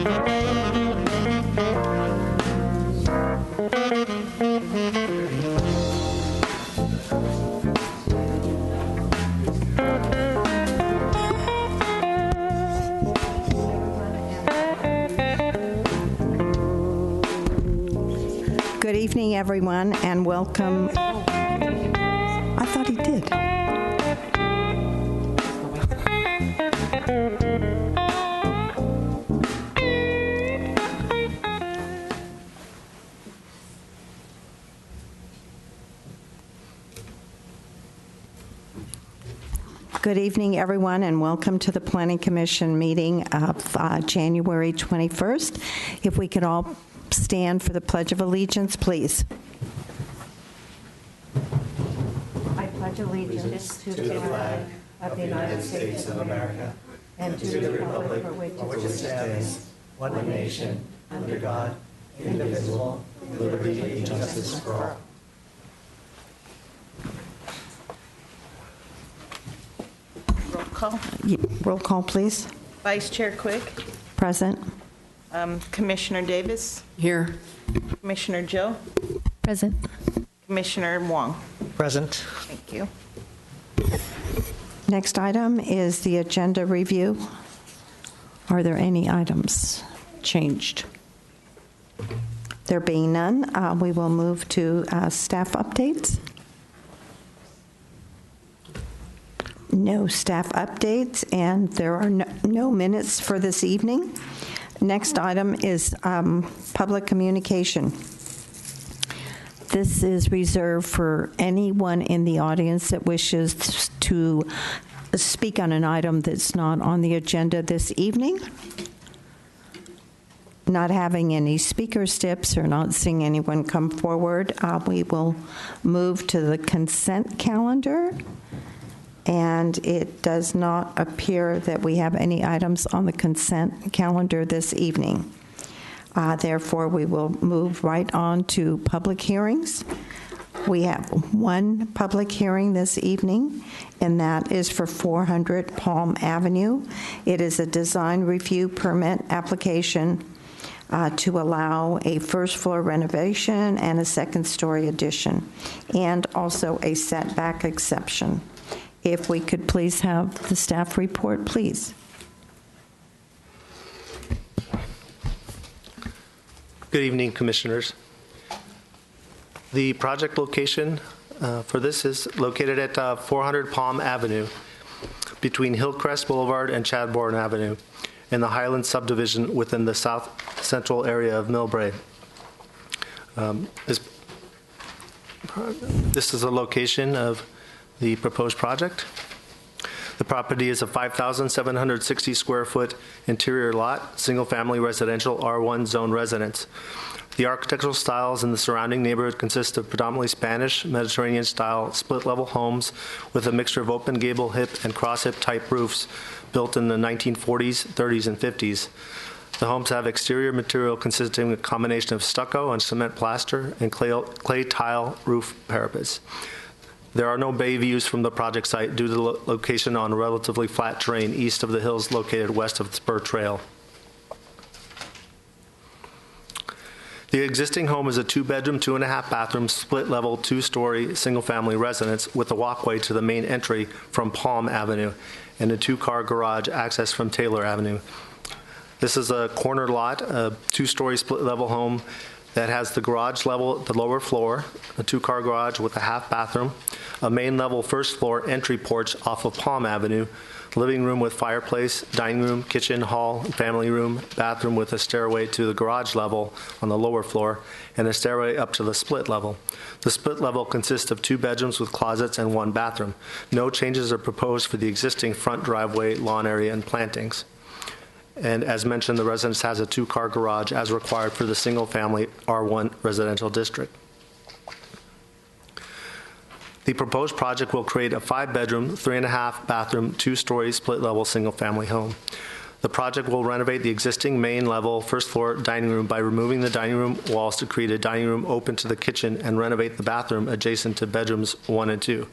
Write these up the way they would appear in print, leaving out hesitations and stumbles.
Good evening, everyone, and welcome. I thought he did. Good evening, everyone, and welcome to the Planning Commission meeting of January 21st. If we could all stand for the Pledge of Allegiance, please. I pledge allegiance to the flag of the United States of America and to the republic for which it stands, one nation, under God, indivisible, with liberty and justice for all. Roll call. Roll call, please. Vice Chair Quick. Present. Commissioner Davis. Here. Commissioner Joe. Present. Commissioner Wong. Present. Thank you. Next item is the agenda review. Are there any items changed? There being none, we will move to staff updates. No staff updates, and there are no minutes for this evening. Next item is public communication. This is reserved for anyone in the audience that wishes to speak on an item that's not on the agenda this evening. Not having any speaker steps or not seeing anyone come forward, we will move to the consent calendar. And it does not appear that we have any items on the consent calendar this evening. Therefore, we will move right on to public hearings. We have one public hearing this evening, and that is for 400 Palm Avenue. It is a design review permit application to allow a first floor renovation and a second story addition, and also a setback exception. If we could please have the staff report, please. Good evening, Commissioners. The project location for this is located at 400 Palm Avenue between Hillcrest Boulevard and Chadbourne Avenue in the Highland subdivision within the south central area of Millbrae. This is a location of the proposed project. The property is a 5,760 square foot interior lot, single family residential R1 zone residence. The architectural styles in the surrounding neighborhood consist of predominantly Spanish, Mediterranean style split level homes with a mixture of open gable hip and cross hip type roofs built in the 1940s, 30s, and 50s. The homes have exterior material consisting of a combination of stucco and cement plaster and clay tile roof parapets. There are no bay views from the project site due to the location on relatively flat terrain east of the hills located west of the Spur Trail. The existing home is a 2-bedroom, 2.5-bathroom, split-level, 2-story, single-family residence with a walkway to the main entry from Palm Avenue and a 2-car garage accessed from Taylor Avenue. This is a corner lot, a 2-story split-level home that has the garage level at the lower floor, a 2-car garage with a half bathroom, a main level first floor entry porch off of Palm Avenue, living room with fireplace, dining room, kitchen, hall, family room, bathroom with a stairway to the garage level on the lower floor, and a stairway up to the split level. The split level consists of 2 bedrooms with closets and 1 bathroom. No changes are proposed for the existing front driveway, lawn area, and plantings. And as mentioned, the residence has a 2-car garage as required for the single-family R1 residential district. The proposed project will create a 5-bedroom, 3.5-bathroom, 2-story split-level single-family home. The project will renovate the existing main level first-floor dining room by removing the dining room walls to create a dining room open to the kitchen and renovate the bathroom adjacent to bedrooms 1 and 2.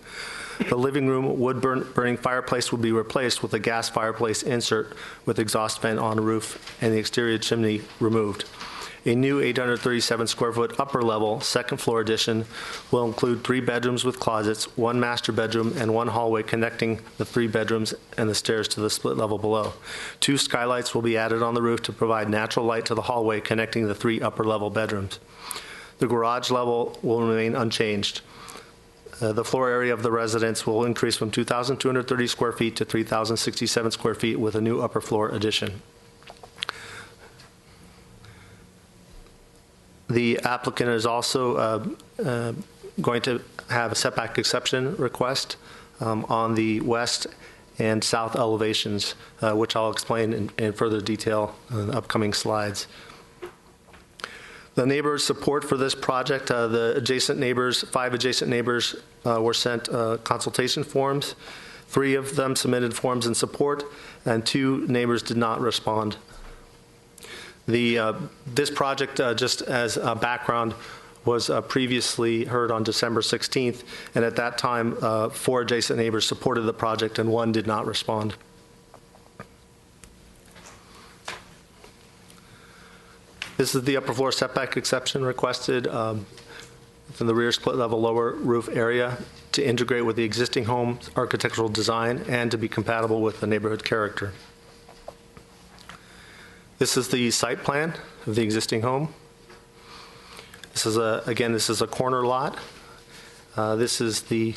The living room wood-burning fireplace will be replaced with a gas fireplace insert with exhaust vent on the roof and the exterior chimney removed. A new 837 square foot upper level, second floor addition will include 3 bedrooms with closets, 1 master bedroom, and 1 hallway connecting the 3 bedrooms and the stairs to the split level below. 2 skylights will be added on the roof to provide natural light to the hallway connecting the 3 upper level bedrooms. The garage level will remain unchanged. The floor area of the residence will increase from 2,230 square feet to 3,067 square feet with a new upper floor addition. The applicant is also going to have a setback exception request on the west and south elevations, which I'll explain in further detail in the upcoming slides. The neighbors' support for this project, the adjacent neighbors, 5 adjacent neighbors were sent consultation forms. 3 of them submitted forms in support, and 2 neighbors did not respond. This project, just as a background, was previously heard on December 16th, and at that time, 4 adjacent neighbors supported the project and 1 did not respond. This is the upper floor setback exception requested from the rear split level lower roof area to integrate with the existing home's architectural design and to be compatible with the neighborhood character. This is the site plan of the existing home. This is a corner lot. This is the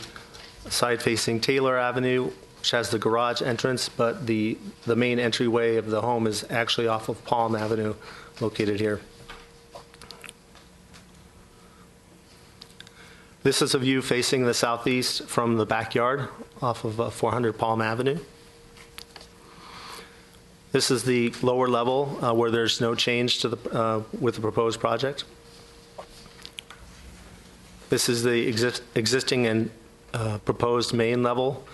side facing Taylor Avenue, which has the garage entrance, but the main entryway of the home is actually off of Palm Avenue, located here. This is a view facing the southeast from the backyard off of 400 Palm Avenue. This is the lower level where there's no change to with the proposed project. This is the existing and proposed main level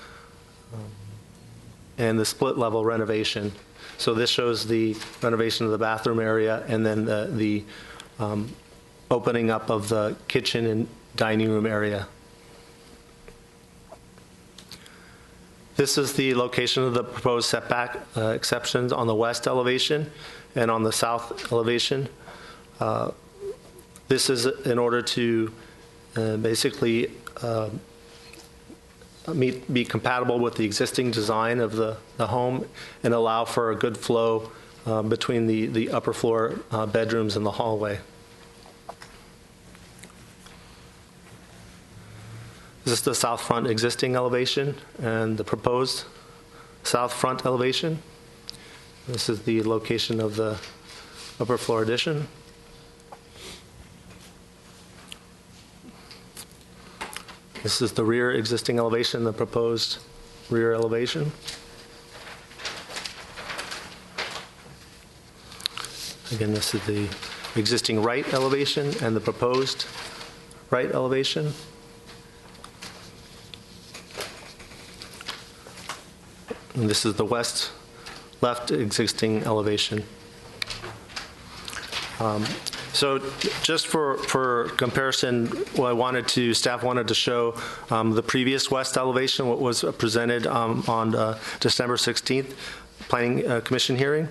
and the split level renovation. So this shows the renovation of the bathroom area and then the opening up of the kitchen and dining room area. This is the location of the proposed setback exceptions on the west elevation and on the south elevation. This is in order to basically be compatible with the existing design of the home and allow for a good flow between the upper floor bedrooms and the hallway. This is the south front existing elevation and the proposed south front elevation. This is the location of the upper floor addition. This is the rear existing elevation, the proposed rear elevation. Again, this is the existing right elevation and the proposed right elevation. And this is the left existing elevation. So just for comparison, staff wanted to show the previous west elevation, what was presented on December 16th Planning Commission hearing.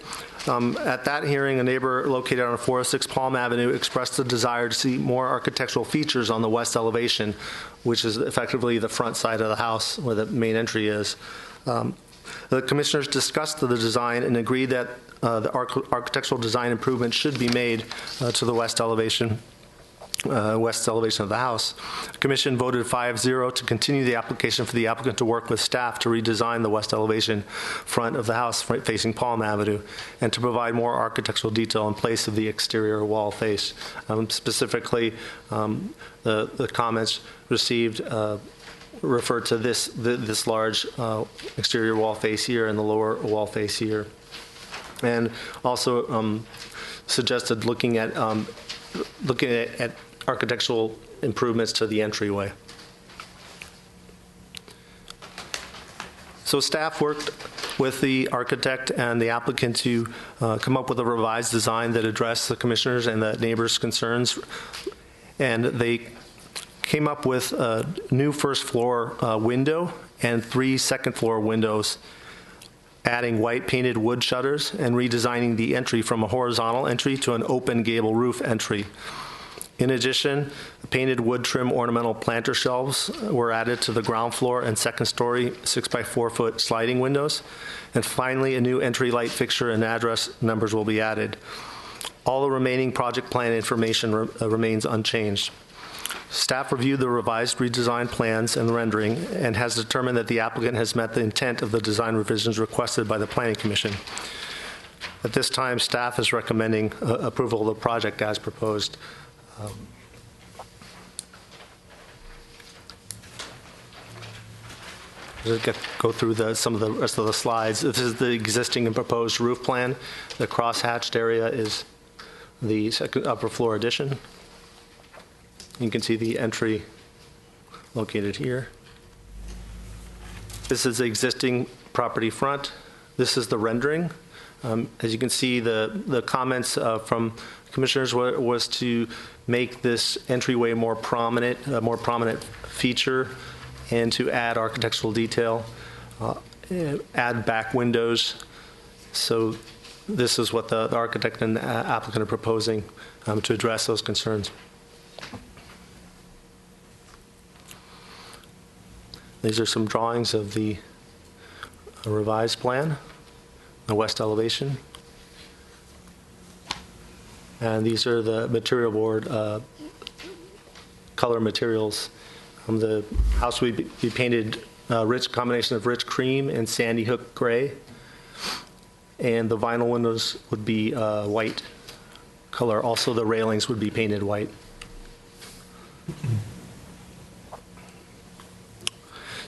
At that hearing, a neighbor located on 406 Palm Avenue expressed a desire to see more architectural features on the west elevation, which is effectively the front side of the house where the main entry is. The commissioners discussed the design and agreed that the architectural design improvements should be made to the west elevation of the house. The commission voted 5-0 to continue the application for the applicant to work with staff to redesign the west elevation front of the house facing Palm Avenue and to provide more architectural detail in place of the exterior wall face. Specifically, the comments received refer to this large exterior wall face here and the lower wall face here, and also suggested looking at architectural improvements to the entryway. So staff worked with the architect and the applicant to come up with a revised design that addressed the commissioners and the neighbors' concerns, and they came up with a new first floor window and 3 second floor windows, adding white painted wood shutters and redesigning the entry from a horizontal entry to an open gable roof entry. In addition, painted wood trim ornamental planter shelves were added to the ground floor and second story 6 by 4 foot sliding windows. And finally, a new entry light fixture and address numbers will be added. All the remaining project plan information remains unchanged. Staff reviewed the revised redesigned plans and rendering and has determined that the applicant has met the intent of the design revisions requested by the Planning Commission. At this time, staff is recommending approval of the project as proposed. Go through some of the rest of the slides. This is the existing and proposed roof plan. The cross-hatched area is the second upper floor addition. You can see the entry located here. This is the existing property front. This is the rendering. As you can see, the comments from commissioners was to make this entryway more prominent, a more prominent feature, and to add architectural detail, add back windows. So this is what the architect and the applicant are proposing to address those concerns. These are some drawings of the revised plan, the west elevation. And these are the material board color materials. The house would be painted rich combination of rich cream and sandy hook gray. And the vinyl windows would be white color. Also, the railings would be painted white.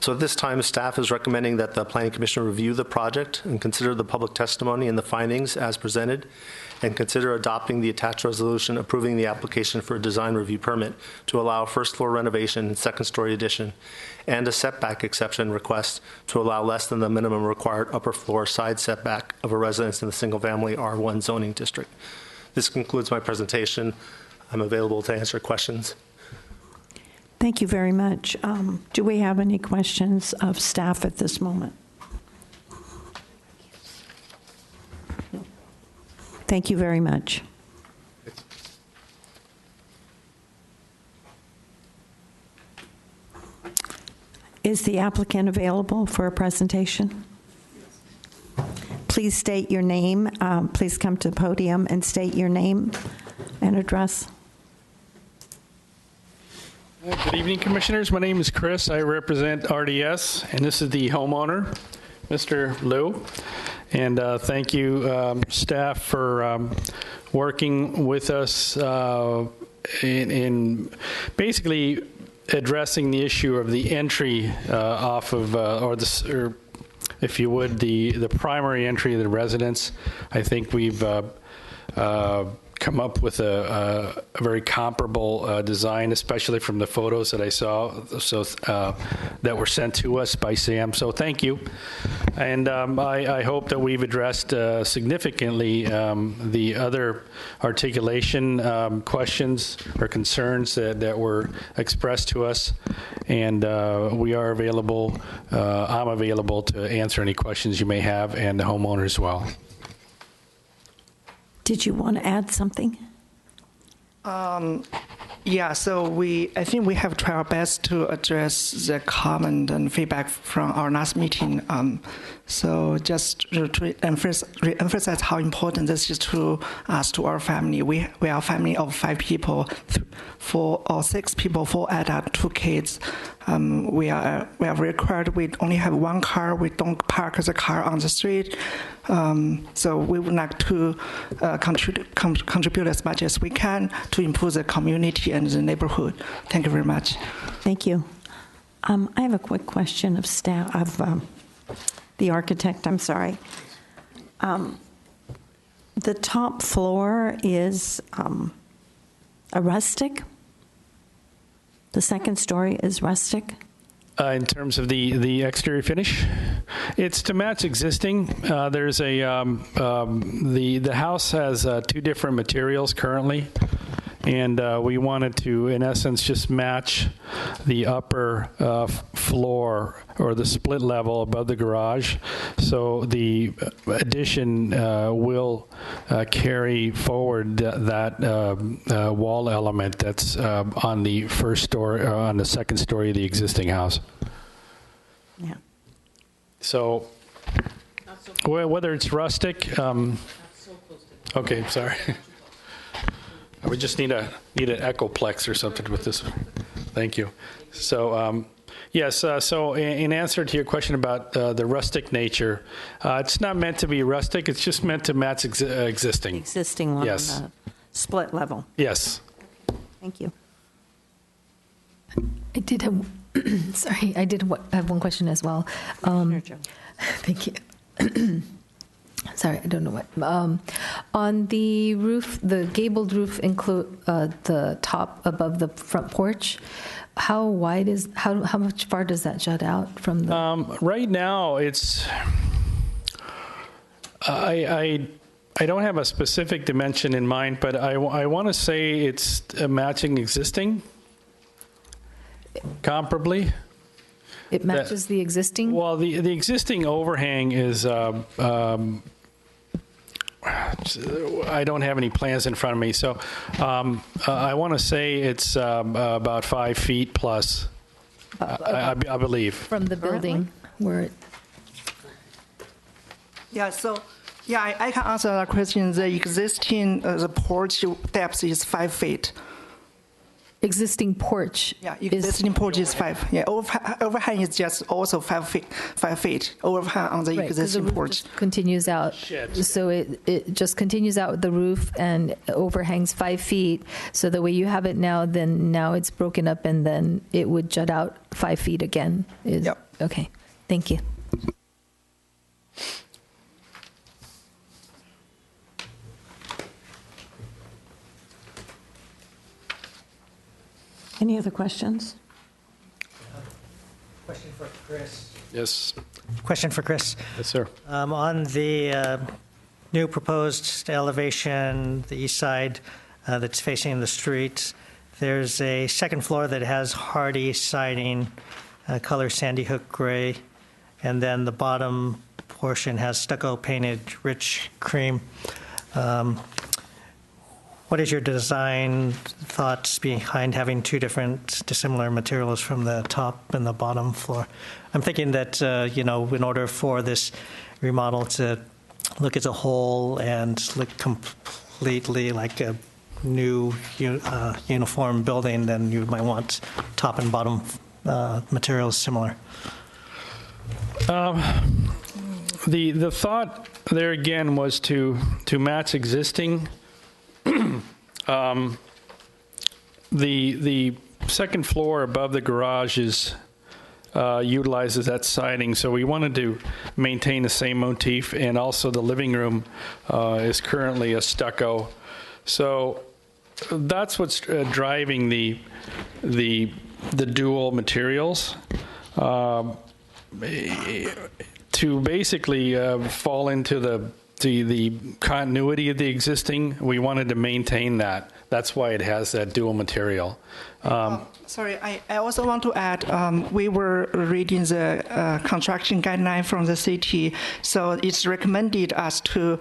So at this time, staff is recommending that the Planning Commission review the project and consider the public testimony and the findings as presented, and consider adopting the attached resolution approving the application for a design review permit to allow first floor renovation and second story addition, and a setback exception request to allow less than the minimum required upper floor side setback of a residence in the single family R1 zoning district. This concludes my presentation. I'm available to answer questions. Thank you very much. Do we have any questions of staff at this moment? No. Thank you very much. Is the applicant available for a presentation? Please state your name. Please come to the podium and state your name and address. Good evening, Commissioners. My name is Chris. I represent RDS, and this is the homeowner, Mr. Liu. And thank you, staff, for working with us in basically addressing the issue of the entry off of, or if you would, the primary entry of the residence. I think we've come up with a very comparable design, especially from the photos that I saw, that were sent to us by Sam. So thank you. And I hope that we've addressed significantly the other articulation questions or concerns that were expressed to us. And we are available, I'm available to answer any questions you may have, and the homeowner as well. Did you want to add something? Yeah, so I think we have tried our best to address the comment and feedback from our last meeting. So just to re-emphasize how important this is to us, to our family. We are a family of 5 people, 4 or 6 people, 4 adults, 2 kids. We are required. We only have 1 car. We don't park the car on the street. So we would like to contribute as much as we can to improve the community and the neighborhood. Thank you very much. Thank you. I have a quick question of staff, of the architect. I'm sorry. The top floor is a rustic. The second story is rustic. In terms of the exterior finish, it's to match existing. There's a the house has 2 different materials currently, and we wanted to, in essence, just match the upper floor or the split level above the garage. So the addition will carry forward that wall element that's on the first story, on the second story of the existing house. Yeah. So, whether it's rustic, okay, sorry. We just need an echoplex or something with this one. Thank you. So, yes. So, in answer to your question about the rustic nature, it's not meant to be rustic. It's just meant to match existing. Existing one Yes. on the split level. Yes. Thank you. I did have, sorry, I did have one question as well. Commissioner Joe. Thank you. Sorry, I don't know what. On the roof, the gabled roof include the top above the front porch. How wide is, how much far does that jut out from the? Right now, it's, I don't have a specific dimension in mind, but I want to say it's matching existing, comparably. It matches the existing? Well, the existing overhang is, I don't have any plans in front of me, so I want to say it's about 5 feet plus, I believe. From the building where it, Yeah, so, yeah, I can answer that question. The existing, the porch depth is 5 feet. existing porch Yeah, is, existing porch is 5. Yeah, overhang is just also 5 feet. 5 feet overhang on the right, 'cause the existing roof porch. just continues out. So it just continues out with the roof and overhangs 5 feet. So the way you have it now, then now it's broken up and then it would jut out 5 feet again. Yep. Okay, thank you. Any other questions? Question for Chris. Yes. Question for Chris. Yes, sir. On the new proposed elevation, the east side that's facing the street, there's a second floor that has hardy siding, color Sandy Hook gray, and then the bottom portion has stucco painted rich cream. What is your design thoughts behind having two different dissimilar materials from the top and the bottom floor? I'm thinking that, in order for this remodel to look as a whole and look completely like a new uniform building, then you might want top and bottom materials similar. The thought there again was to match existing. The second floor above the garage utilizes that siding, so we wanted to maintain the same motif, and also the living room is currently a stucco. So that's what's driving the dual materials. To basically fall into the continuity of the existing, we wanted to maintain that. That's why it has that dual material. Sorry, I also want to add, we were reading the construction guideline from the city, so it's recommended us to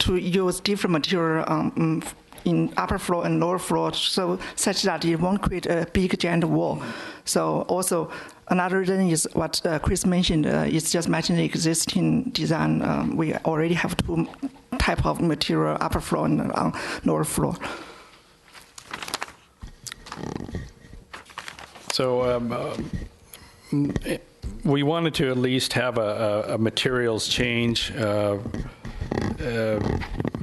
use different material in upper floor and lower floor, so such that it won't create a big giant wall. So also another reason is what Chris mentioned. It's just matching the existing design. We already have two type of material, upper floor and lower floor. So we wanted to at least have a materials change,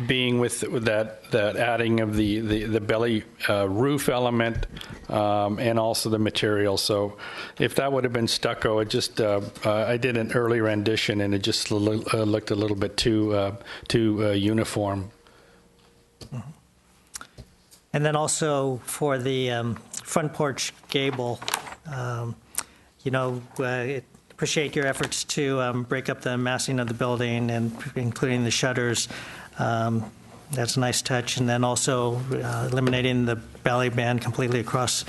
being with that adding of the belly roof element, and also the material. So if that would have been stucco, it just I did an early rendition and it just looked a little bit too uniform. And then also for the front porch gable, appreciate your efforts to break up the massing of the building and including the shutters. That's a nice touch. And then also eliminating the ballet band completely across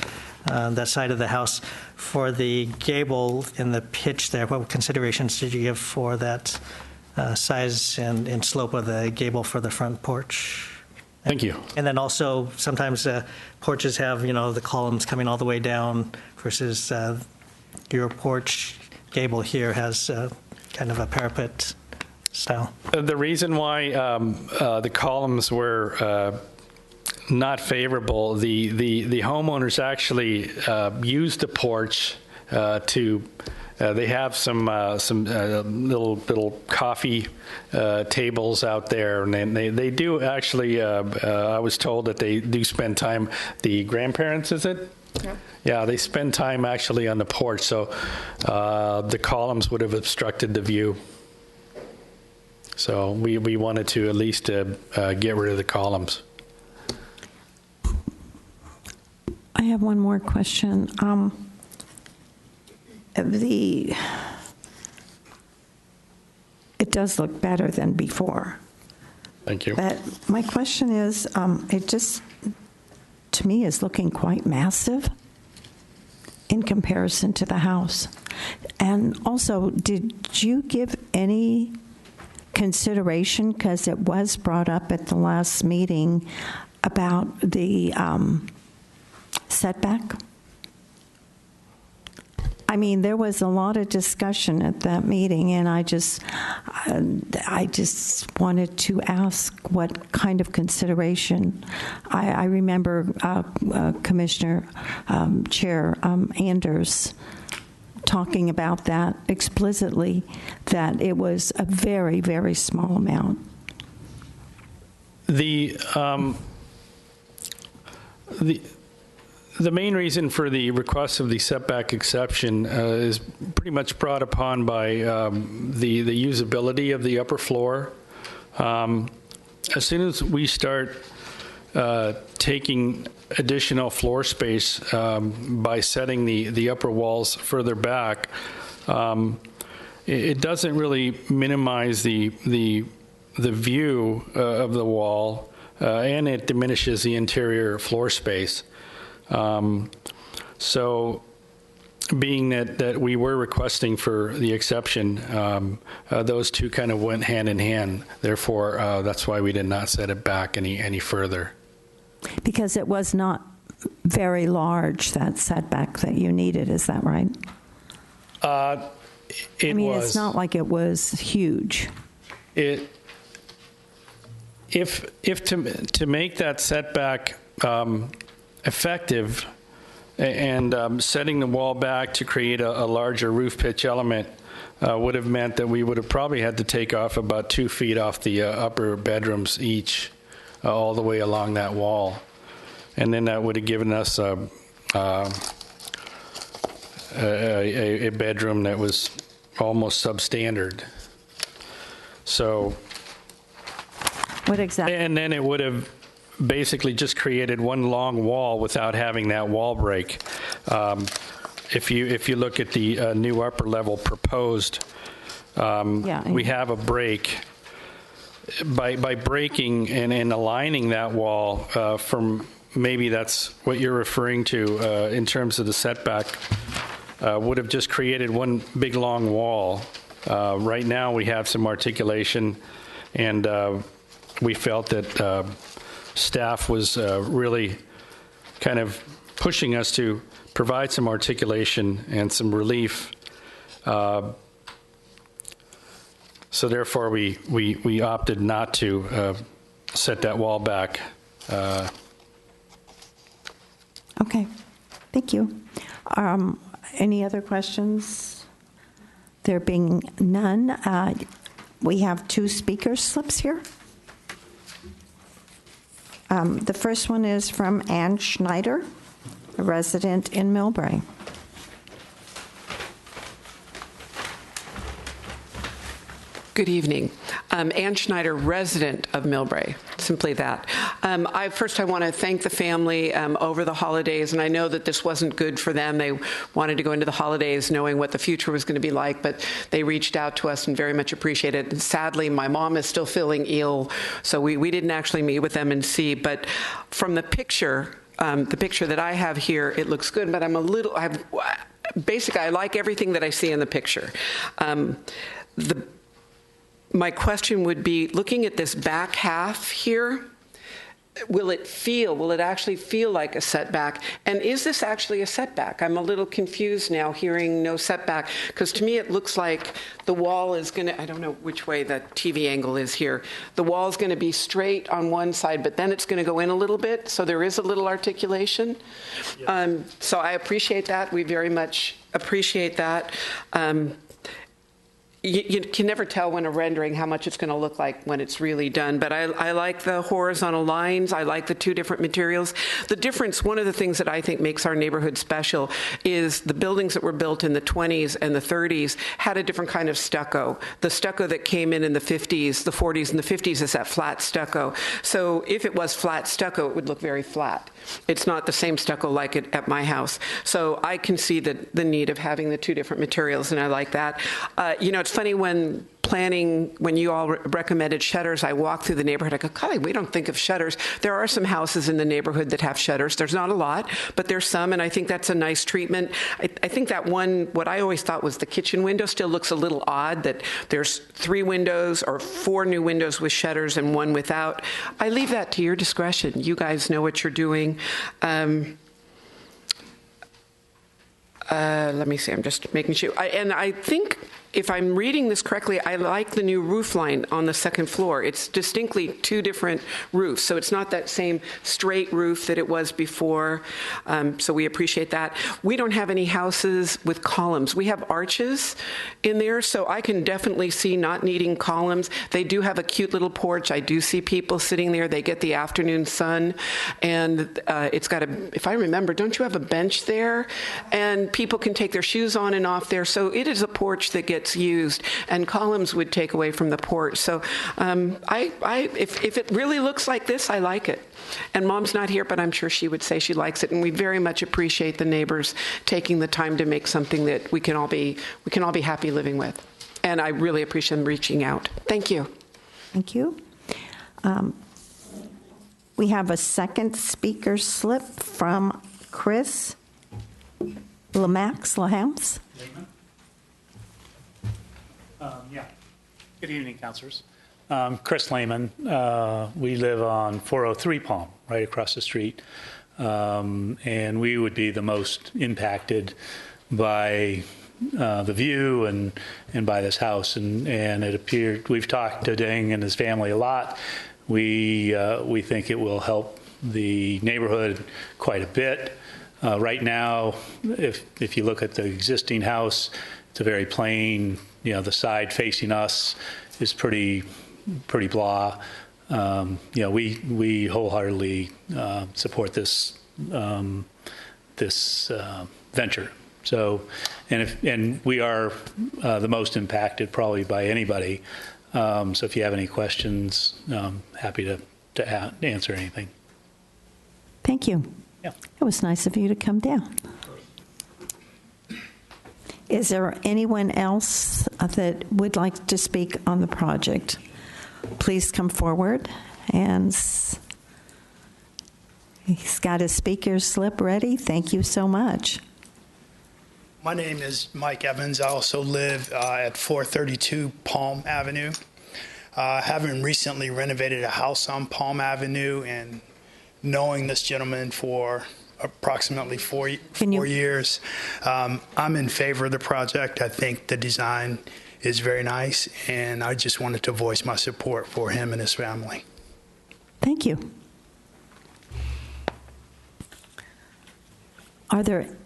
that side of the house. For the gable in the pitch there, what considerations did you give for that size and slope of the gable for the front porch? Thank you. And then also, sometimes porches have, the columns coming all the way down versus your porch gable here has kind of a parapet style. The reason why the columns were not favorable, the homeowners actually used the porch to. They have some little coffee tables out there, and they do actually. I was told that they do spend time. The grandparents, is it? Yep. Yeah, they spend time actually on the porch, so the columns would have obstructed the view. So we wanted to at least get rid of the columns. I have one more question. It does look better than before. Thank you. But my question is, it just, to me, is looking quite massive in comparison to the house. And also, did you give any consideration, because it was brought up at the last meeting, about the setback? I mean, there was a lot of discussion at that meeting, and I just wanted to ask what kind of consideration. I remember Commissioner Chair Anders talking about that explicitly, that it was a very, very small amount. The main reason for the request of the setback exception is pretty much brought upon by the usability of the upper floor. As soon as we start taking additional floor space by setting the upper walls further back, it doesn't really minimize the view of the wall, and it diminishes the interior floor space. So being that we were requesting for the exception, those two kind of went hand in hand. Therefore, that's why we did not set it back any further. Because it was not very large, that setback that you needed, is that right? It was. It's not like it was huge. If to make that setback effective and setting the wall back to create a larger roof pitch element would have meant that we would have probably had to take off about 2 feet off the upper bedrooms each, all the way along that wall. And then that would have given us a bedroom that was almost substandard. So, What exactly? and then it would have basically just created one long wall without having that wall break. If you look at the new upper level proposed, we have a break. By breaking and aligning that wall from, maybe that's what you're referring to in terms of the setback, would have just created one big long wall. Right now we have some articulation, and we felt that staff was really kind of pushing us to provide some articulation and some relief. So therefore, we opted not to set that wall back. Okay, thank you. Any other questions? There being none, we have 2 speaker slips here. The first one is from Ann Schneider, a resident in Millbrae. Good evening. Ann Schneider, resident of Millbrae, simply that. First, I want to thank the family over the holidays, and I know that this wasn't good for them. They wanted to go into the holidays knowing what the future was going to be like, but they reached out to us and very much appreciate it. And sadly, my mom is still feeling ill, so we didn't actually meet with them and see, but from the picture that I have here, it looks good, but basically, I like everything that I see in the picture. My question would be, looking at this back half here, will it actually feel like a setback? And is this actually a setback? I'm a little confused now hearing no setback, because to me it looks like the wall is going to, I don't know which way the TV angle is here, the wall is going to be straight on one side, but then it's going to go in a little bit, so there is a little articulation. Yes. So I appreciate that. We very much appreciate that. You can never tell when a rendering how much it's going to look like when it's really done, but I like the horizontal lines. I like the two different materials. The difference, one of the things that I think makes our neighborhood special is the buildings that were built in the 20s and the 30s had a different kind of stucco. The stucco that came in the 50s, the 40s and the 50s is that flat stucco. So if it was flat stucco, it would look very flat. It's not the same stucco like it at my house. So I can see the need of having the two different materials, and I like that. It's funny when you all recommended shutters, I walk through the neighborhood, I go, golly, we don't think of shutters. There are some houses in the neighborhood that have shutters. There's not a lot, but there's some, and I think that's a nice treatment. I think that one, what I always thought was the kitchen window still looks a little odd, that there's 3 windows or 4 new windows with shutters and 1 without. I leave that to your discretion. You guys know what you're doing. Let me see, I'm just making sure. And I think, if I'm reading this correctly, I like the new roof line on the second floor. It's distinctly 2 different roofs, so it's not that same straight roof that it was before, so we appreciate that. We don't have any houses with columns. We have arches in there, so I can definitely see not needing columns. They do have a cute little porch. I do see people sitting there. They get the afternoon sun, and it's got if I remember, don't you have a bench there? And people can take their shoes on and off there, so it is a porch that gets used, and columns would take away from the porch. So if it really looks like this, I like it. And Mom's not here, but I'm sure she would say she likes it, and we very much appreciate the neighbors taking the time to make something that we can all be happy living with. And I really appreciate them reaching out. Thank you. Thank you. We have a second speaker slip from Chris LaHouse. Yeah. Good evening, councilors. Chris Lehman. We live on 403 Palm, right across the street. And we would be the most impacted by the view and by this house. And it appeared, we've talked to Ding and his family a lot. We think it will help the neighborhood quite a bit. Right now, if you look at the existing house, it's a very plain, the side facing us is pretty blah. We wholeheartedly support this venture. So, and we are the most impacted probably by anybody. So if you have any questions, happy to answer anything. Thank you. Yeah. It was nice of you to come down. Is there anyone else that would like to speak on the project? Please come forward. And he's got his speaker's slip ready. Thank you so much. My name is Mike Evans. I also live at 432 Palm Avenue. Having recently renovated a house on Palm Avenue and knowing this gentleman for approximately four years, I'm in favor of the project. I think the design is very nice, and I just wanted to voice my support for him and his family. Thank you.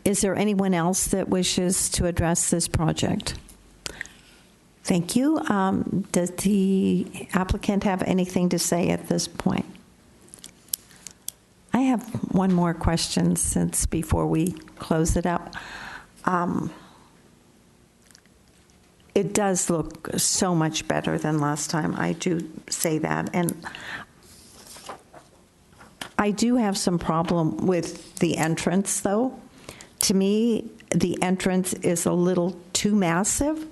Is there anyone else that wishes to address this project? Thank you. Does the applicant have anything to say at this point? I have one more question since before we close it up. it does look so much better than last time. I do say that. And I do have some problem with the entrance, though. To me, the entrance is a little too massive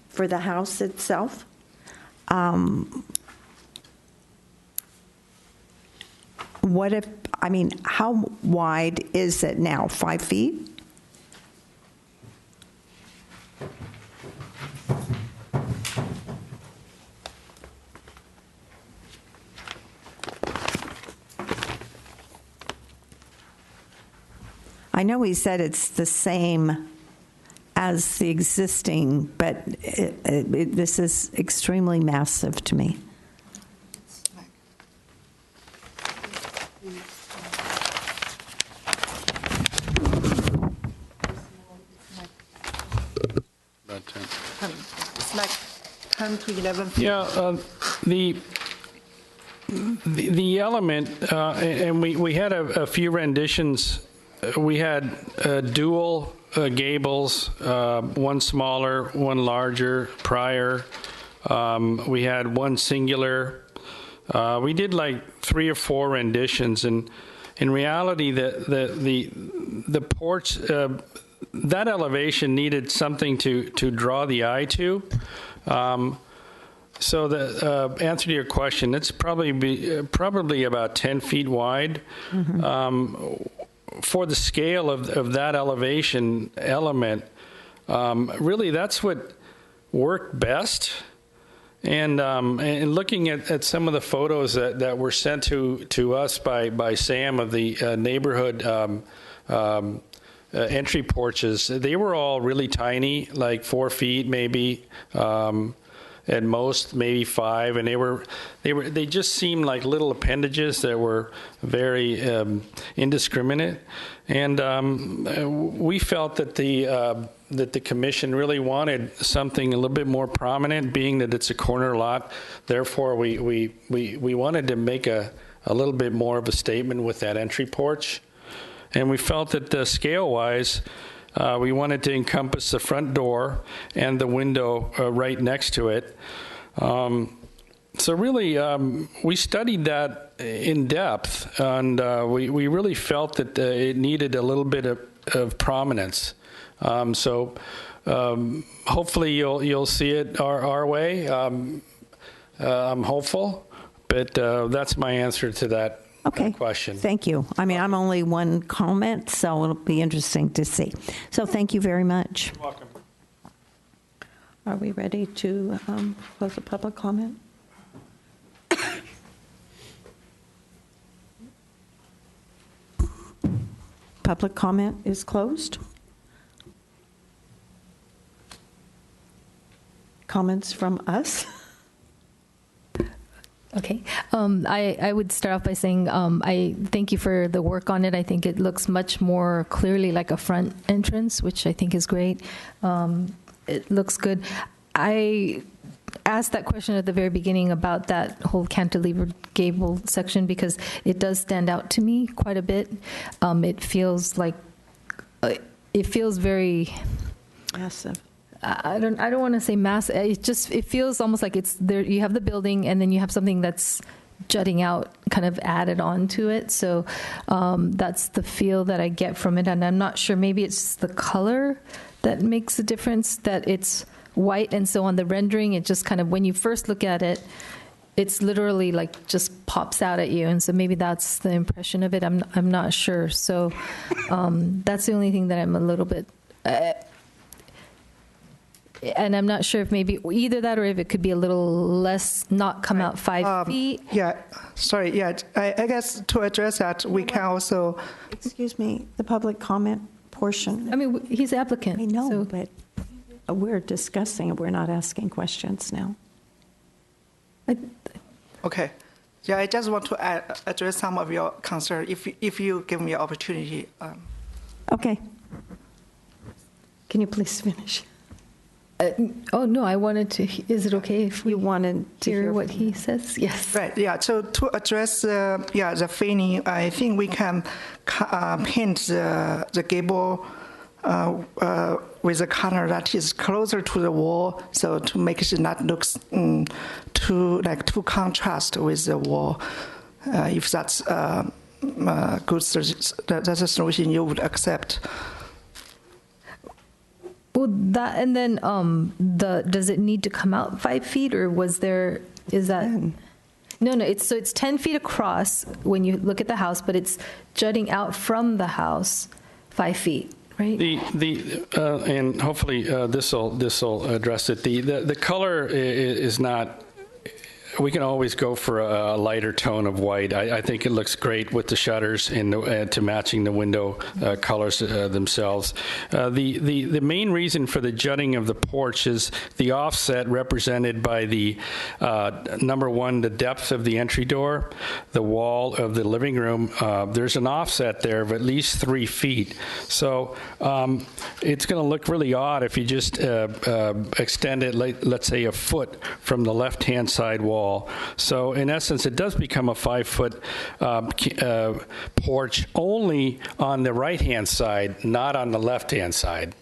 for the house itself. What if, I mean, how wide is it now? 5 feet? I know he said it's the same as the existing, but this is extremely massive to me. About 10. It's like 10 to 11 feet. Yeah, the element, and we had a few renditions. We had dual gables, one smaller, one larger prior. We had one singular. We did like 3 or 4 renditions, and in reality, the porch, that elevation needed something to draw the eye to. So the answer to your question, it's probably about 10 feet wide. Mm-hmm. For the scale of that elevation element, really that's what worked best. And looking at some of the photos that were sent to us by Sam of the neighborhood entry porches, they were all really tiny, like 4 feet maybe. At most, maybe 5, and they just seemed like little appendages that were very indiscriminate. And we felt that the commission really wanted something a little bit more prominent, being that it's a corner lot. Therefore, we wanted to make a little bit more of a statement with that entry porch, and we felt that scale-wise, we wanted to encompass the front door and the window right next to it. So really, we studied that in depth, and we really felt that it needed a little bit of prominence. So hopefully you'll see it our way. I'm hopeful, but that's my answer to that. Okay. Question. Thank you. I mean, I'm only one comment, so it'll be interesting to see. So thank you very much. You're welcome. Are we ready to close the public comment? Public comment is closed. Comments from us? Okay. I would start off by saying I thank you for the work on it. I think it looks much more clearly like a front entrance, which I think is great. It looks good. I asked that question at the very beginning about that whole cantilever gable section because it does stand out to me quite a bit. It feels like it feels very Massive. I don't want to say mass. It feels almost like it's there. You have the building, and then you have something that's jutting out, kind of added on to it. So that's the feel that I get from it, and I'm not sure. Maybe it's the color that makes a difference. That it's white, and so on the rendering, it just kind of when you first look at it, it's literally like just pops out at you, and so maybe that's the impression of it. I'm not sure. So that's the only thing that I'm a little bit. And I'm not sure if maybe either that or if it could be a little less, not come out 5 feet. Yeah, sorry. Yeah, I guess to address that, we can also. Excuse me, the public comment portion. I mean, he's the applicant. I know, so. but we're discussing it. We're not asking questions now. Okay. Yeah, I just want to address some of your concerns if you give me an opportunity. Okay. Can you please finish? Oh, no, I wanted to. Is it okay if we You wanted to hear hear what he says? Yes. Right. Yeah. So to address the fairing, I think we can paint the gable with a color that is closer to the wall, so to make it not look too contrast with the wall. If that's good, that's a solution you would accept. Well, that, and then does it need to come out 5 feet, or is that? No, it's 10 feet across when you look at the house, but it's jutting out from the house 5 feet, right? And hopefully this will address it. The color is not. We can always go for a lighter tone of white. I think it looks great with the shutters and to matching the window colors themselves. The main reason for the jutting of the porch is the offset represented by the number one, the depth of the entry door, the wall of the living room. There's an offset there of at least 3 feet. So it's going to look really odd if you just extend it, let's say, a foot from the left-hand side wall. So in essence, it does become a 5-foot porch only on the right-hand side, not on the left-hand side.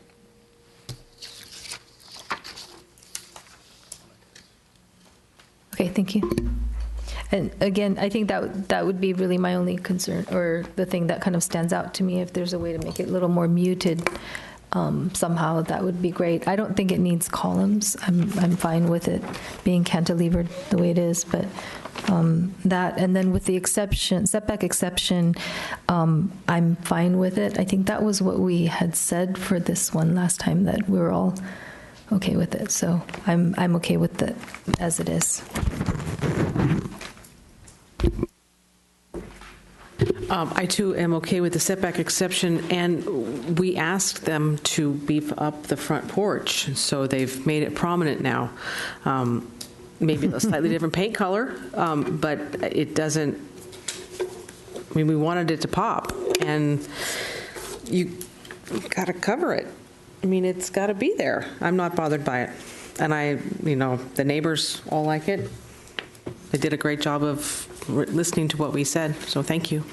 Okay, thank you. And again, I think that would be really my only concern, or the thing that kind of stands out to me. If there's a way to make it a little more muted, somehow, that would be great. I don't think it needs columns. I'm fine with it being cantilevered the way it is, but that, and then with the setback exception, I'm fine with it. I think that was what we had said for this one last time, that we were all okay with it. So I'm okay with it as it is. I too am okay with the setback exception, and we asked them to beef up the front porch, so they've made it prominent now. Maybe a slightly different paint color, but it doesn't, I mean, we wanted it to pop, and you got to cover it. I mean, it's got to be there. I'm not bothered by it. And the neighbors all like it. They did a great job of listening to what we said, so thank you.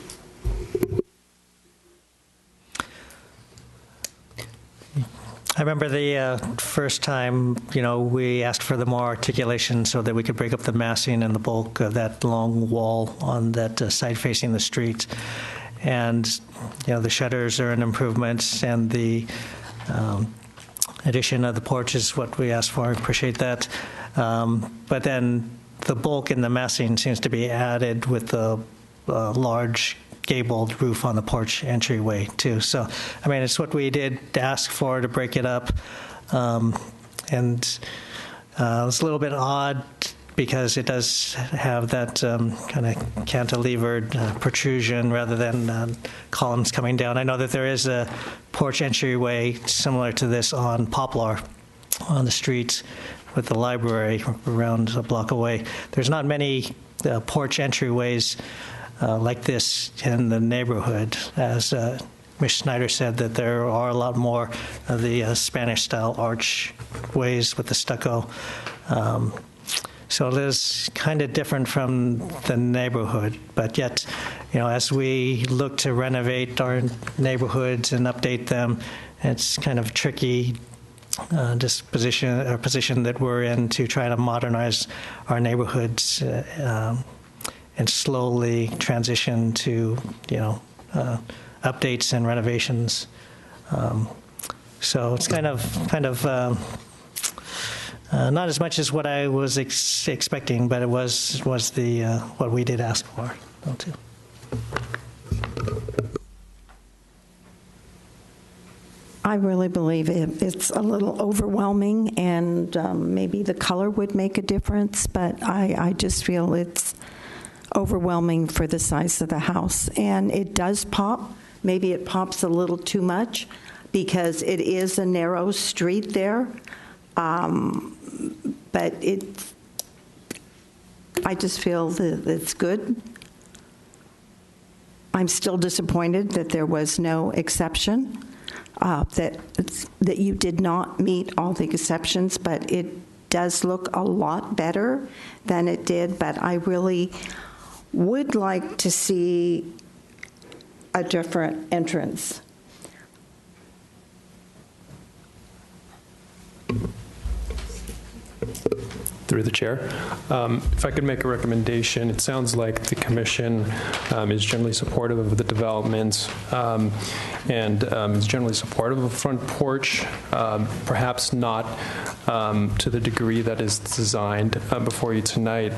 I remember the first time, we asked for the more articulation so that we could break up the massing and the bulk of that long wall on that side facing the street. And, the shutters are an improvement, and the addition of the porch is what we asked for. I appreciate that. But then the bulk in the massing seems to be added with the large gabled roof on the porch entryway too. So, I mean, it's what we did ask for to break it up. And it's a little bit odd because it does have that kind of cantilevered protrusion rather than columns coming down. I know that there is a porch entryway similar to this on Poplar on the street with the library around a block away. There's not many porch entryways like this in the neighborhood, as Ms. Schneider said, that there are a lot more of the Spanish-style archways with the stucco. So it is kind of different from the neighborhood, but yet, as we look to renovate our neighborhoods and update them, it's kind of tricky position that we're in to try to modernize our neighborhoods and slowly transition to, updates and renovations. So it's kind of not as much as what I was expecting, but it was the what we did ask for, too. I really believe it's a little overwhelming, and maybe the color would make a difference, but I just feel it's overwhelming for the size of the house. And it does pop. Maybe it pops a little too much because it is a narrow street there. But I just feel that it's good. I'm still disappointed that there was no exception, that you did not meet all the exceptions, but it does look a lot better than it did. But I really would like to see a different entrance. through the chair. If I could make a recommendation, it sounds like the commission is generally supportive of the development and is generally supportive of a front porch, perhaps not to the degree that is designed before you tonight.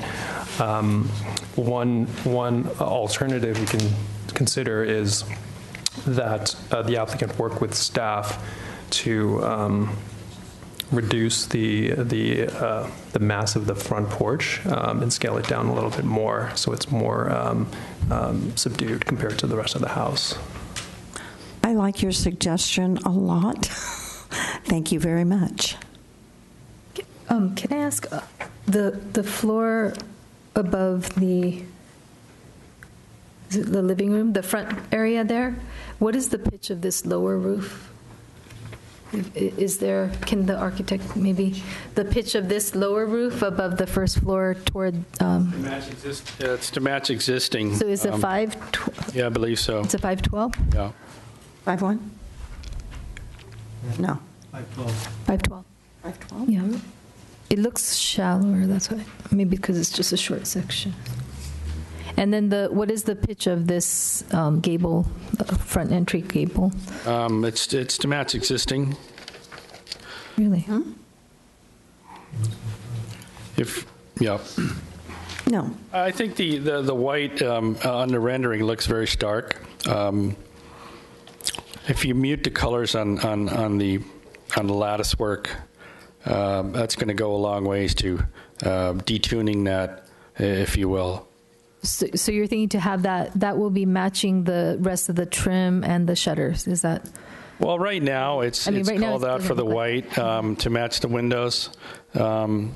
One alternative we can consider is that the applicant work with staff to reduce the mass of the front porch and scale it down a little bit more so it's more subdued compared to the rest of the house. I like your suggestion a lot. Thank you very much. Can I ask, the floor above the living room, the front area there, what is the pitch of this lower roof? Is there, can the architect maybe, the pitch of this lower roof above the first floor toward? It's to match existing. So is it 5? Yeah, I believe so. It's a 512? Yeah. 5'1"? No. 512. 5'12"? Yeah. It looks shallower, that's why. Maybe because it's just a short section. And then what is the pitch of this gable, front entry gable? It's to match existing. Really? Yeah. No. I think the white on the rendering looks very stark. If you mute the colors on the lattice work, that's going to go a long ways to detuning that, if you will. So you're thinking to have that will be matching the rest of the trim and the shutters, is that? Well, right now it's called out for the white to match the windows. But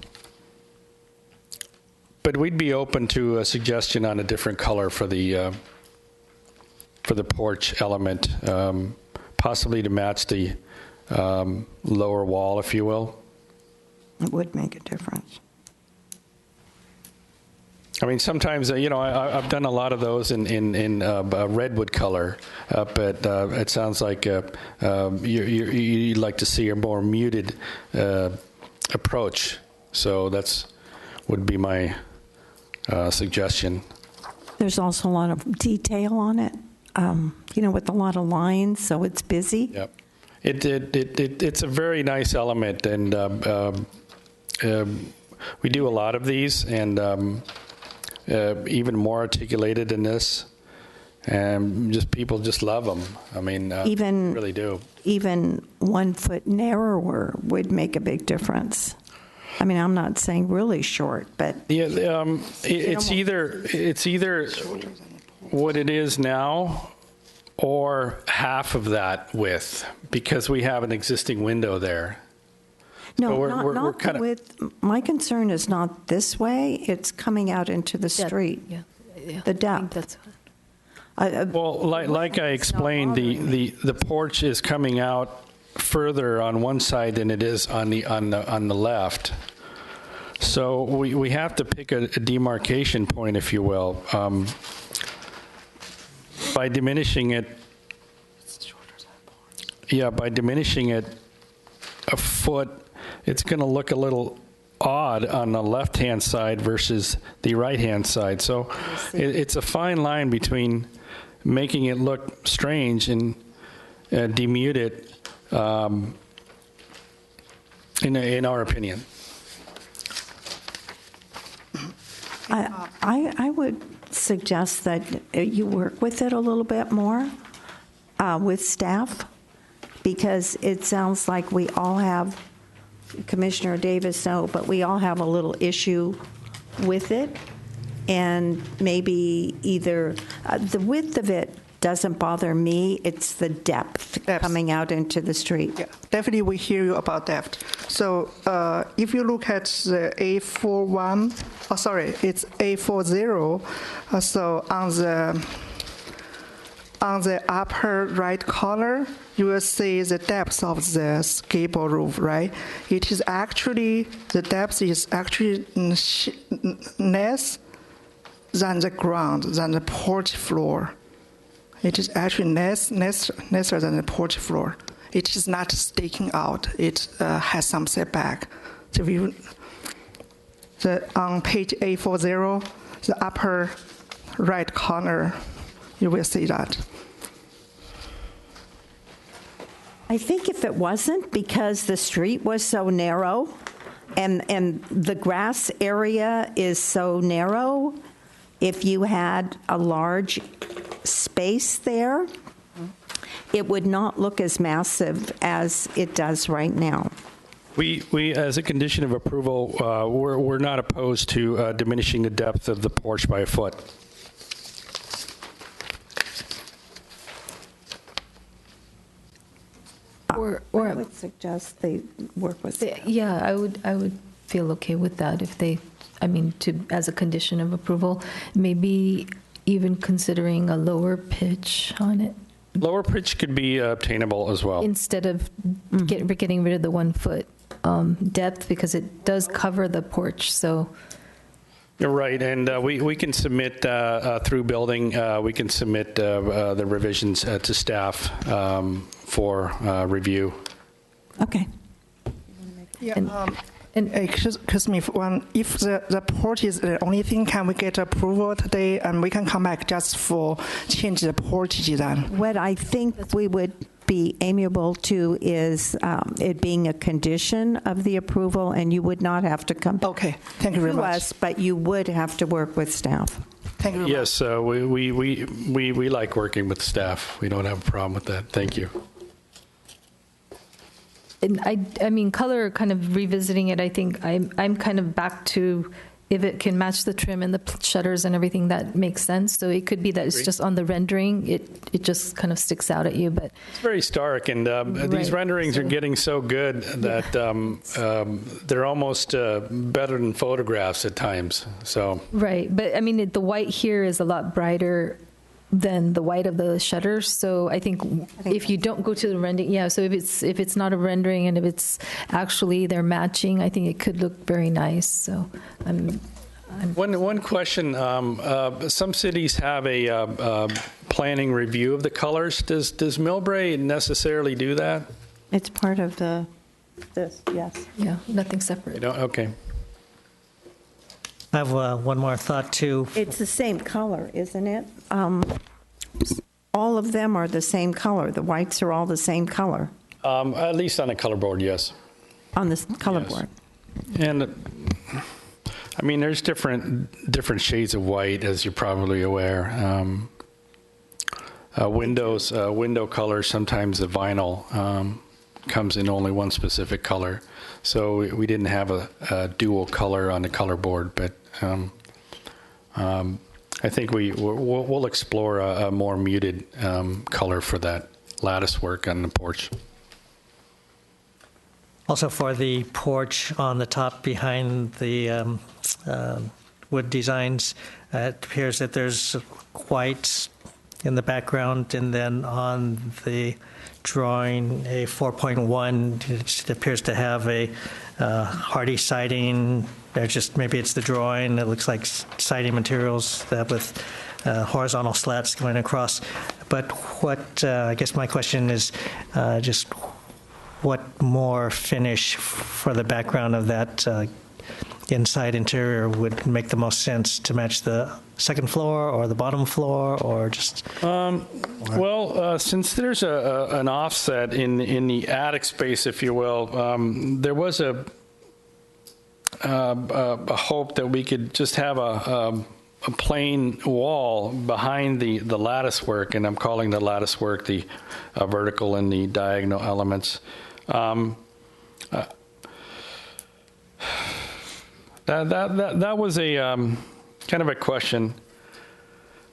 we'd be open to a suggestion on a different color for the porch element, possibly to match the lower wall, if you will. It would make a difference. I mean, sometimes, I've done a lot of those in redwood color, but it sounds like you'd like to see a more muted approach. So would be my suggestion. There's also a lot of detail on it, with a lot of lines, so it's busy. Yep. It's a very nice element, and we do a lot of these, and even more articulated than this, and people just love them. I mean, really do. Even 1 foot narrower would make a big difference. I mean, I'm not saying really short, but yeah, it's either what it is now or half of that width, because we have an existing window there. No, so not kind of, with. My concern is not this way. It's coming out into the street. Yeah. The depth. Well, like I explained, the porch is coming out further on one side than it is on the left. So we have to pick a demarcation point, if you will, by diminishing it. Yeah, by diminishing it a foot, it's going to look a little odd on the left-hand side versus the right-hand side. So it's a fine line between making it look strange and demute it, in our opinion. I would suggest that you work with it a little bit more with staff, because it sounds like we all have, Commissioner Davis, but we all have a little issue with it, and maybe either the width of it doesn't bother me, it's the depth coming out into the street. Yeah, definitely we hear you about depth. So if you look at the A41, it's A40, so on the upper right corner, you will see the depth of the gable roof, right? It is actually, the depth is actually less than the ground, than the porch floor. It is actually lesser than the porch floor. It is not sticking out. It has some setback. So on page A40, the upper right corner, you will see that. I think if it wasn't because the street was so narrow and the grass area is so narrow, if you had a large space there, it would not look as massive as it does right now. We, as a condition of approval, we're not opposed to diminishing the depth of the porch by a foot. Or I would suggest they work with staff. yeah, I would feel okay with that if they, I mean, as a condition of approval, maybe even considering a lower pitch on it Lower pitch could be obtainable as well. instead of getting rid of the 1 foot depth, because it does cover the porch. So You're right, and we can submit through building, we can submit the revisions to staff for review. Okay. Yeah. and Excuse me, if the porch is the only thing, can we get approval today and we can come back just for change the porch design? What I think we would be amiable to is it being a condition of the approval, and you would not have to come Okay, thank you very to much. us, but you would have to work with staff. Thank you very much. Yes, we like working with staff. We don't have a problem with that. Thank you. And I mean, color, kind of revisiting it, I think I'm kind of back to if it can match the trim and the shutters and everything, that makes sense. So it could be that it's just on the rendering, it just kind of sticks out at you. But It's very stark, and these Right, renderings are so- getting so good that they're almost better than photographs at times. So right, but I mean, the white here is a lot brighter than the white of the shutters. So I think if you don't go to the rendering, yeah. So if it's not a rendering and if it's actually they're matching, I think it could look very nice. So one question: some cities have a planning review of the colors. Does Millbrae necessarily do that? It's part of this, yes. yeah, nothing separate. You know, okay. I have one more thought, too. It's the same color, isn't it? All of them are the same color. The whites are all the same color At least on a color board, yes. on the color Yes. board. And I mean, there's different shades of white, as you're probably aware. Window color, sometimes the vinyl comes in only one specific color. So we didn't have a dual color on the color board, but I think we'll explore a more muted color for that lattice work on the porch. Also, for the porch on the top behind the wood designs, it appears that there's white in the background, and then on the drawing, a 4.1, it appears to have a hardy siding. Maybe it's the drawing. It looks like siding materials that with horizontal slats going across. But what I guess my question is just what more finish for the background of that inside interior would make the most sense to match the second floor or the bottom floor, or just? Since there's an offset in the attic space, if you will, there was a hope that we could just have a plain wall behind the lattice work, and I'm calling the lattice work the vertical and the diagonal elements. That was a kind of a question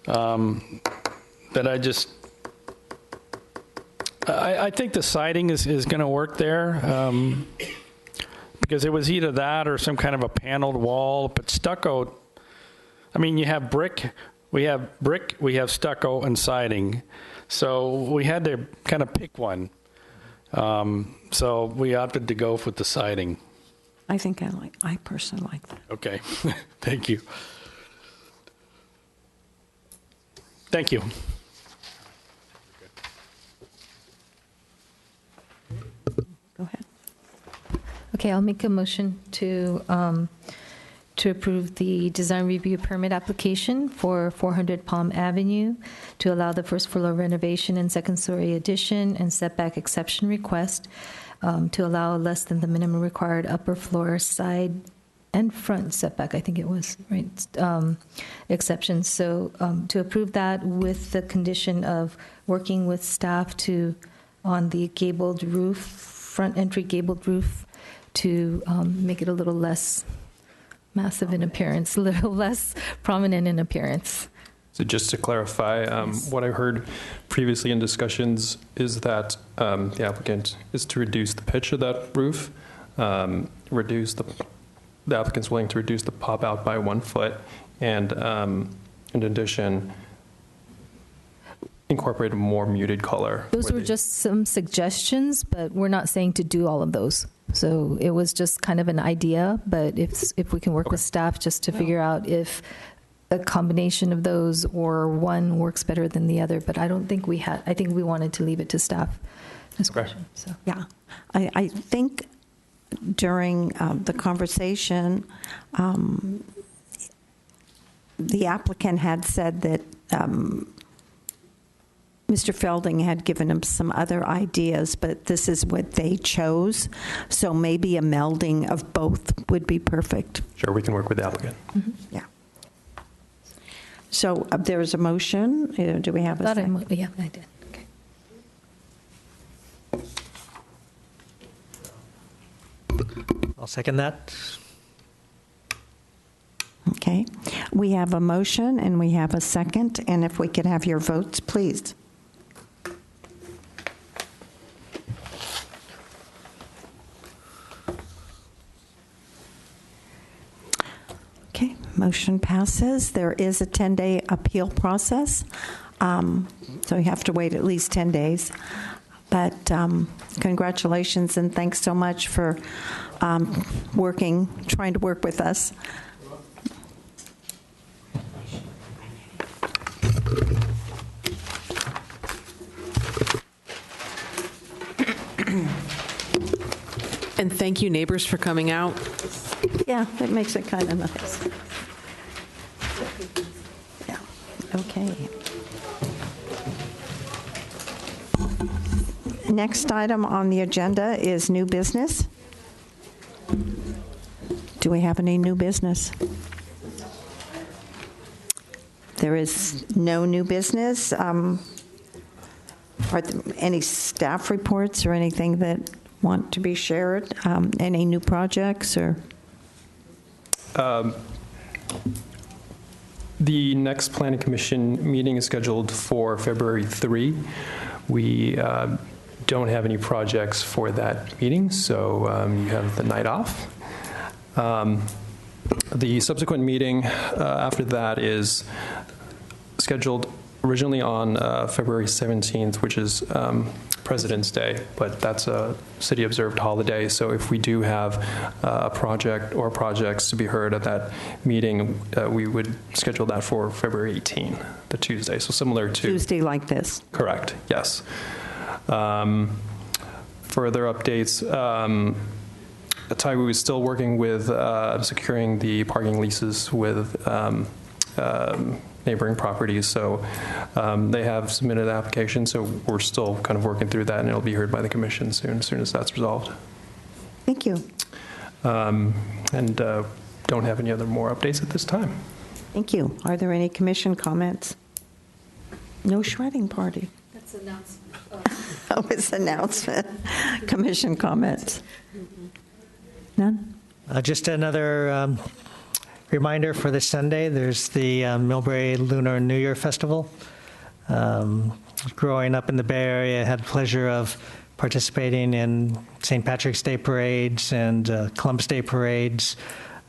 that I think the siding is going to work there because it was either that or some kind of a paneled wall, but stucco. I mean, you have brick, we have stucco and siding, so we had to kind of pick one. So we opted to go with the siding. I think I personally like that. Okay, thank you. Thank you. Go ahead. Okay, I'll make a motion to to approve the design review permit application for 400 Palm Avenue to allow the first floor renovation and second story addition and setback exception request to allow less than the minimum required upper floor side and front setback, I think it was, right, exceptions. So to approve that with the condition of working with staff on the gabled roof, front entry gabled roof, to make it a little less massive in appearance, a little less prominent in appearance. So just to clarify, what I heard previously in discussions is that the applicant is to reduce the pitch of that roof, the applicant's willing to reduce the pop out by 1 foot, and in addition, incorporate a more muted color. Those were just some suggestions, but we're not saying to do all of those. So it was just kind of an idea, but if we can work with staff just to figure out if a combination of those or one works better than the other, but I don't think I think we wanted to leave it to staff discussion. So. Yeah, I think during the conversation, the applicant had said that Mr. Felding had given him some other ideas, but this is what they chose. So maybe a melding of both would be perfect. Sure, we can work with the applicant. Mm-hmm. Yeah. So there is a motion. Do we have a second? Yeah, I did. I'll second that. Okay. We have a motion and we have a second. And if we could have your votes, please. Okay. Motion passes. There is a 10-day appeal process. So you have to wait at least 10 days. But congratulations and thanks so much for trying to work with us. And thank you, neighbors, for coming out. Yeah, that makes it kind of nice. Yeah, okay. Next item on the agenda is new business. Do we have any new business? There is no new business. Are there any staff reports or anything that want to be shared? Any new projects or? The next Planning Commission meeting is scheduled for February 3. We don't have any projects for that meeting, so you have the night off. The subsequent meeting after that is scheduled originally on February 17th, which is President's Day, but that's a city-observed holiday. So if we do have a project or projects to be heard at that meeting, we would schedule that for February 18, the Tuesday. So similar to Tuesday like this. Correct. Yes. Further updates. Taiwu is still working with securing the parking leases with neighboring properties. So they have submitted an application, so we're still kind of working through that, and it'll be heard by the commission soon as that's resolved. Thank you. And don't have any other more updates at this time. Thank you. Are there any commission comments? No shredding party. That's announcement. Oh, it's announcement. Commission comments. None? Just another reminder for this Sunday, there's the Millbrae Lunar New Year Festival. Growing up in the Bay Area, I had the pleasure of participating in St. Patrick's Day parades and Columbus Day parades.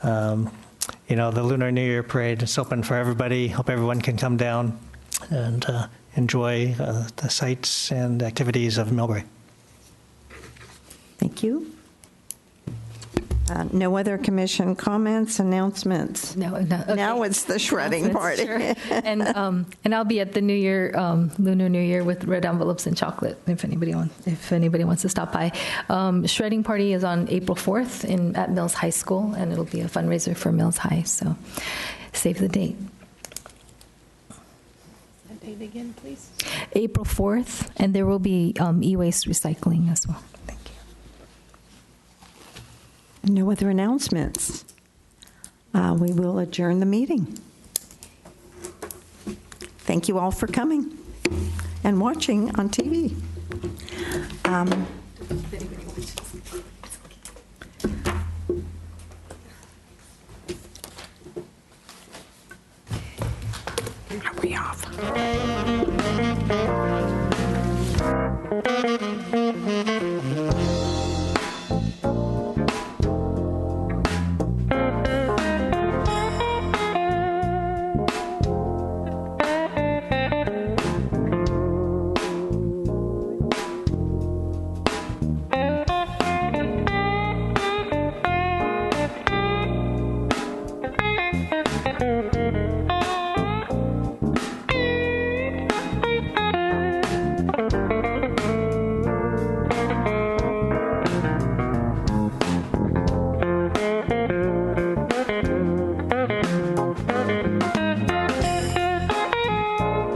The Lunar New Year parade is open for everybody. Hope everyone can come down and enjoy the sights and activities of Millbrae. Thank you. No other commission comments, announcements? No, okay. Now it's the shredding party. Sure. And I'll be at the New Year, Lunar New Year with red envelopes and chocolate if anybody wants to stop by. Shredding party is on April 4th at Mills High School, and it'll be a fundraiser for Mills High, so save the date. That date again, please. April 4th, and there will be e-waste recycling as well. Thank you. No other announcements. We will adjourn the meeting. Thank you all for coming and watching on TV. Are we off?